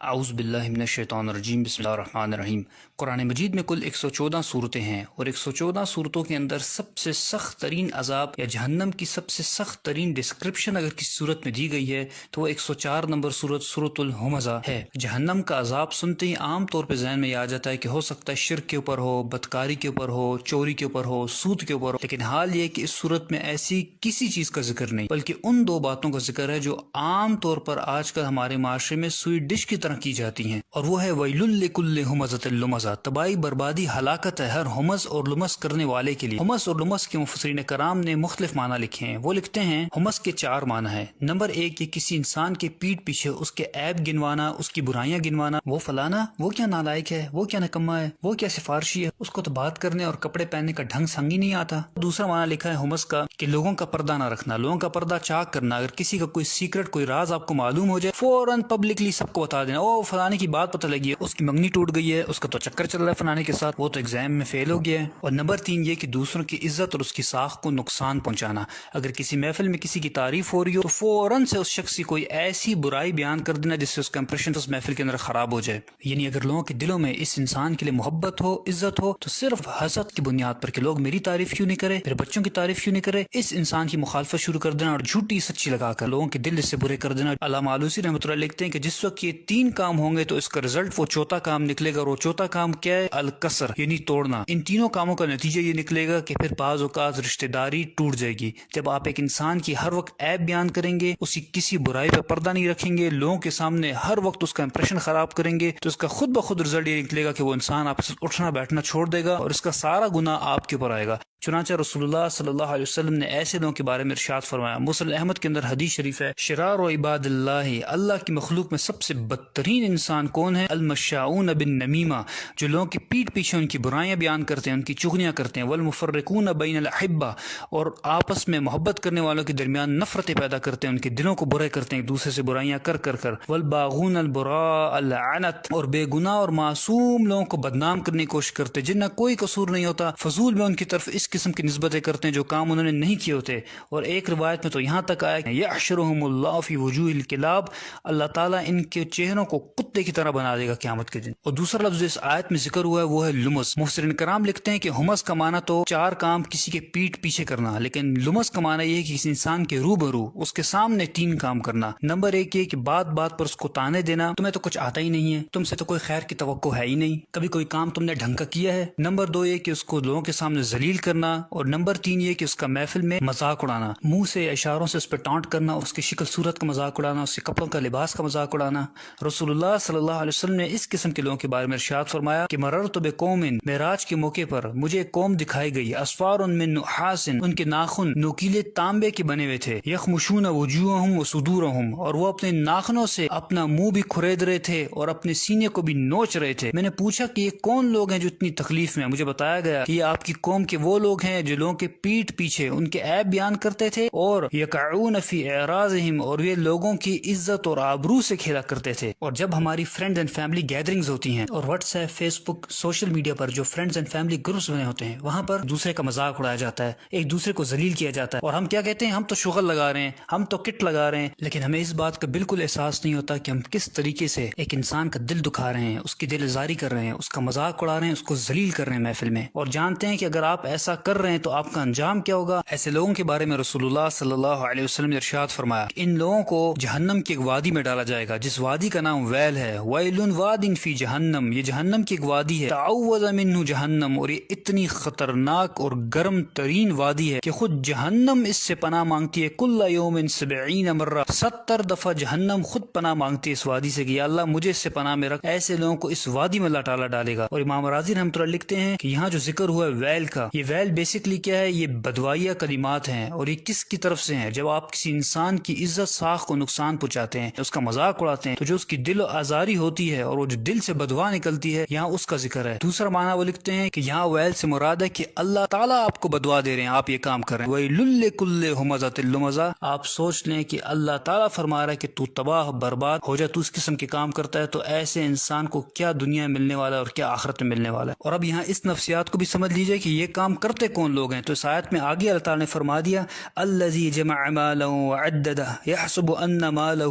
اعوذ باللہ من الشیطان الرجیم بسم اللہ الرحمن الرحیم۔ قرآن مجید میں کل 114 صورتیں ہیں اور 114 صورتوں کے اندر سب سے سخت ترین عذاب یا جہنم کی سب سے سخت ترین ڈسکرپشن اگر کسی صورت میں دی گئی ہے تو وہ 104 نمبر صورت سورۃ الہمزہ ہے۔ جہنم کا عذاب سنتے ہی عام طور پہ ذہن میں یہ آ جاتا ہے کہ ہو سکتا ہے شرک کے اوپر ہو، بدکاری کے اوپر ہو، چوری کے اوپر ہو، سود کے اوپر ہو، لیکن حال یہ کہ اس صورت میں ایسی کسی چیز کا ذکر نہیں بلکہ ان دو باتوں کا ذکر ہے جو عام طور پر آج کل ہمارے معاشرے میں سوئی ڈش کی طرح کی جاتی ہیں، اور وہ ہے ویل لکل ہمزۃ لمزہ، تباہی بربادی ہلاکت ہے ہر ہمز اور لمز کرنے والے کے لیے۔ ہمز اور لمز کے مفسرین کرام نے مختلف معنی لکھے ہیں۔ وہ لکھتے ہیں ہمز کے 4 معنی ہیں۔ نمبر 1، یہ کسی انسان کے پیٹ پیچھے اس کے عیب گنوانا، اس کی برائیاں گنوانا، وہ فلانا وہ کیا نالائق ہے، وہ کیا نکما ہے، وہ کیا سفارشی ہے، اس کو تو بات کرنے اور کپڑے پہننے کا ڈھنگ سنگ ہی نہیں آتا۔ دوسرا معنی لکھا ہے ہمز کا کہ لوگوں کا پردہ نہ رکھنا، لوگوں کا پردہ چاک کرنا، اگر کسی کا کوئی سیکرٹ کوئی راز آپ کو معلوم ہو جائے فوراً پبلکلی سب کو بتا دینا، او فلانے کی بات پتہ لگی ہے، اس کی منگنی ٹوٹ گئی ہے، اس کا تو چکر چل رہا ہے فلانے کے ساتھ، وہ تو ایگزام میں فیل ہو گیا ہے۔ اور نمبر 3 یہ کہ دوسروں کی عزت اور اس کی ساخت کو نقصان پہنچانا، اگر کسی محفل میں کسی کی تعریف ہو رہی ہو تو فوراً سے اس شخص کی کوئی ایسی برائی بیان کر دینا جس سے اس کا امپریشن اس محفل کے اندر خراب ہو جائے۔ یعنی اگر لوگوں کے دلوں میں اس انسان کے لیے محبت ہو، عزت ہو، تو صرف حسد کی بنیاد پر کہ لوگ میری تعریف کیوں نہیں کرے، میرے بچوں کی تعریف کیوں نہیں کرے، اس انسان کی مخالفت شروع کر دینا اور جھوٹی سچی لگا کر لوگوں کے دل اس سے برے کر دینا۔ علامہ آلوسی رحمۃ اللہ لکھتے ہیں کہ جس وقت یہ 3 کام ہوں گے تو اس کا رزلٹ وہ چوتھا کام نکلے گا، اور وہ چوتھا کام کیا ہے؟ الکسر، یعنی توڑنا۔ ان تینوں کاموں کا نتیجہ یہ نکلے گا کہ پھر بعض اوقات رشتہ داری ٹوٹ جائے گی۔ جب آپ ایک انسان کی ہر وقت عیب بیان کریں گے، اس کی کسی برائی پہ پردہ نہیں رکھیں گے، لوگوں کے سامنے ہر وقت اس کا امپریشن خراب کریں گے، تو اس کا خود بخود رزلٹ یہ نکلے گا کہ وہ انسان آپ سے اٹھنا بیٹھنا چھوڑ دے گا اور اس کا سارا گناہ آپ کے اوپر آئے گا۔ چنانچہ رسول اللہ صلی اللہ علیہ وسلم نے ایسے لوگوں کے بارے میں ارشاد فرمایا، مسلم احمد کے اندر حدیث شریف ہے، شرار و عباد اللہ کی مخلوق میں سب سے بدترین انسان کون ہے؟ المشاؤون بالنمیمہ، جو لوگوں کی پیٹ پیچھے ان کی برائیاں بیان کرتے ہیں، ان کی چغلیاں کرتے ہیں، والمفرقون بین الاحبہ، اور آپس میں محبت کرنے والوں کے درمیان نفرتیں پیدا کرتے ہیں، ان کے دلوں کو برے کرتے ہیں ایک دوسرے سے برائیاں کر کر کر، والباغون البراء اللعنت، اور بے گناہ اور معصوم لوگوں کو بدنام کرنے کی کوشش کرتے ہیں جن کا کوئی قصور نہیں ہوتا، فضول میں ان کی طرف اس قسم کی نسبتیں کرتے ہیں جو کام انہوں نے نہیں کیے ہوتے۔ اور ایک روایت میں تو یہاں تک آیا کہ یحشرہم اللہ فی وجوہ الکلاب، اللہ تعالیٰ ان کے چہروں کو کتے کی طرح بنا دے گا قیامت کے دن۔ اور دوسرا لفظ اس آیت میں ذکر ہوا ہے وہ ہے لمز۔ مفسرین کرام لکھتے ہیں کہ ہمز کا معنی تو 4 کام کسی کے پیٹ پیچھے کرنا، لیکن لمز کا معنی یہ ہے کہ کسی انسان کے روبرو اس کے سامنے 3 کام کرنا۔ نمبر 1 یہ کہ بات بات پر اس کو تانے دینا، تمہیں تو کچھ آتا ہی نہیں ہے، تم سے تو کوئی خیر کی توقع ہے ہی نہیں، کبھی کوئی کام تم نے ڈھنگ کا کیا ہے۔ نمبر 2 یہ کہ اس کو لوگوں کے سامنے ذلیل کرنا، اور نمبر 3 یہ کہ اس کا محفل میں مذاق اڑانا، منہ سے اشاروں سے اس پہ ٹانٹ کرنا، اس کی شکل صورت کا مذاق اڑانا، اس کے کپڑوں کا لباس کا مذاق اڑانا۔ رسول اللہ صلی اللہ علیہ وسلم نے اس قسم کے لوگوں کے بارے میں ارشاد فرمایا کہ مررت بقوم، معراج کے موقع پر مجھے ایک قوم دکھائی گئی، اسفار من نحاس، ان کے ناخن نوکیلے تانبے کے بنے ہوئے تھے، یخمشون وجوہہم وصدورہم، اور وہ اپنے ناخنوں سے اپنا منہ بھی کھرید رہے تھے اور اپنے سینے کو بھی نوچ رہے تھے۔ میں نے پوچھا کہ یہ کون لوگ ہیں جو اتنی تکلیف میں ہیں؟ مجھے بتایا گیا کہ یہ آپ کی قوم کے وہ لوگ ہیں جو لوگوں کے پیٹ پیچھے ان کے عیب بیان کرتے تھے، اور یقعون فی اعراضہم، اور یہ لوگوں کی عزت اور آبرو سے کھیلا کرتے تھے۔ اور جب ہماری فرینڈز اینڈ فیملی گیدرنگز ہوتی ہیں، اور واٹس ایپ، فیس بک، سوشل میڈیا پر جو فرینڈز اینڈ فیملی گروپس بنے ہوتے ہیں، وہاں پر دوسرے کا مذاق اڑایا جاتا ہے، ایک دوسرے کو ذلیل کیا جاتا ہے، اور ہم کیا کہتے ہیں؟ ہم تو شغل لگا رہے ہیں، ہم تو کٹ لگا رہے ہیں، لیکن ہمیں اس بات کا بالکل احساس نہیں ہوتا کہ ہم کس طریقے سے ایک انسان کا دل دکھا رہے ہیں، اس کی دل آزاری کر رہے ہیں، اس کا مذاق اڑا رہے ہیں، اس کو ذلیل کر رہے ہیں محفل میں، اور جانتے ہیں کہ اگر آپ ایسا کر رہے ہیں تو آپ کا انجام کیا ہوگا۔ ایسے لوگوں کے بارے میں رسول اللہ صلی اللہ علیہ وسلم نے ارشاد فرمایا کہ ان لوگوں کو جہنم کی ایک وادی میں ڈالا جائے گا جس وادی کا نام ویل ہے، ویل واد فی جہنم، یہ جہنم کی ایک وادی ہے، تعوذ منہ جہنم، اور یہ اتنی خطرناک اور گرم ترین وادی ہے کہ خود جہنم اس سے پناہ مانگتی ہے، کل یوم 70 مرہ، 70 دفعہ جہنم خود پناہ مانگتی ہے اس وادی سے کہ یا اللہ مجھے اس سے پناہ میں رکھ۔ ایسے لوگوں کو اس وادی میں اللہ تعالیٰ ڈالے گا۔ اور امام راضی رحمۃ اللہ لکھتے ہیں کہ یہاں جو ذکر ہوا ہے ویل کا، یہ ویل بیسکلی کیا ہے؟ یہ بدوائیہ کلمات ہیں، اور یہ کس کی طرف سے ہیں؟ جب آپ کسی انسان کی عزت ساخت کو نقصان پہنچاتے ہیں، اس کا مذاق اڑاتے ہیں، تو جو اس کی دل آزاری ہوتی ہے اور وہ جو دل سے بدوا نکلتی ہے، یہاں اس کا ذکر ہے۔ دوسرا معنی وہ لکھتے ہیں کہ یہاں ویل سے مراد ہے کہ اللہ تعالیٰ آپ کو بدوا دے رہے ہیں، آپ یہ کام کر رہے ہیں، ویل لکل ہمزۃ لمزہ، آپ سوچ لیں کہ اللہ تعالیٰ فرما رہا ہے کہ تو تباہ برباد ہو جا، تو اس قسم کے کام کرتا ہے، تو ایسے انسان کو کیا دنیا میں ملنے والا ہے اور کیا آخرت میں ملنے والا ہے۔ اور اب یہاں اس نفسیات کو بھی سمجھ لیجئے کہ یہ کام کر کرتے کون لوگ ہیں؟ تو اس آیت میں آگے اللہ تعالیٰ نے فرما دیا الذی جمع مالا وعددہ یحسب ان مالہ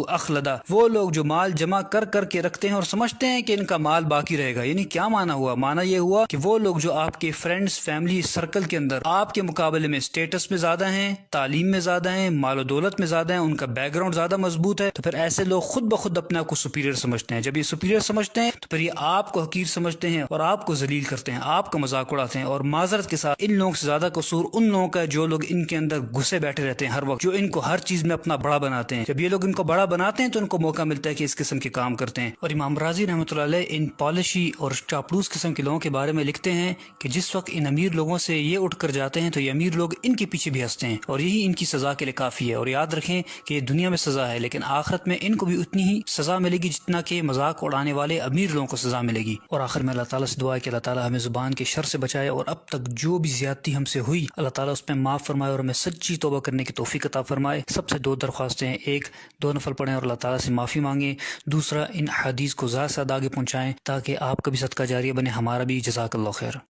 اخلدہ، وہ لوگ جو مال جمع کر کر کے رکھتے ہیں اور سمجھتے ہیں کہ ان کا مال باقی رہے گا۔ یعنی کیا معنی ہوا؟ معنی یہ ہوا کہ وہ لوگ جو آپ کے فرینڈز فیملی سرکل کے اندر آپ کے مقابلے میں اسٹیٹس میں زیادہ ہیں، تعلیم میں زیادہ ہیں، مال و دولت میں زیادہ ہیں، ان کا بیک گراؤنڈ زیادہ مضبوط ہے، تو پھر ایسے لوگ خود بخود اپنے آپ کو سپیریئر سمجھتے ہیں۔ جب یہ سپیریئر سمجھتے ہیں تو پھر یہ آپ کو حقیر سمجھتے ہیں اور آپ کو ذلیل کرتے ہیں، آپ کا مذاق اڑاتے ہیں۔ اور معذرت کے ساتھ ان لوگوں سے زیادہ قصور ان لوگوں کا ہے جو لوگ ان کے اندر گھسے بیٹھے رہتے ہیں ہر وقت، جو ان کو ہر چیز میں اپنا بڑا بناتے ہیں۔ جب یہ لوگ ان کو بڑا بناتے ہیں تو ان کو موقع ملتا ہے کہ اس قسم کے کام کرتے ہیں۔ اور امام رازی رحمۃ اللہ علیہ ان پالشی اور چاپلوس قسم کے لوگوں کے بارے میں لکھتے ہیں کہ جس وقت ان امیر لوگوں سے یہ اٹھ کر جاتے ہیں تو یہ امیر لوگ ان کے پیچھے بھی ہنستے ہیں، اور یہی ان کی سزا کے لیے کافی ہے۔ اور یاد رکھیں کہ یہ دنیا میں سزا ہے، لیکن آخرت میں ان کو بھی اتنی ہی سزا ملے گی جتنا کہ مذاق اڑانے والے امیر لوگوں کو سزا ملے گی۔ اور آخر میں اللہ تعالیٰ سے دعا ہے کہ اللہ تعالیٰ ہمیں زبان کے شر سے بچائے، اور اب تک جو بھی زیادتی ہم سے ہوئی اللہ تعالیٰ اس پہ معاف فرمائے اور ہمیں سچی توبہ کرنے کی توفیق عطا فرمائے۔ سب سے دو درخواستیں ہیں، ایک دو نفل پڑھیں اور اللہ تعالیٰ سے معافی مانگیں، دوسرا ان حدیث کو زیادہ سے زیادہ آگے پہنچائیں تاکہ آپ کا بھی صدقہ جاریہ بنے، ہمارا بھی۔ جزاک اللہ خیر۔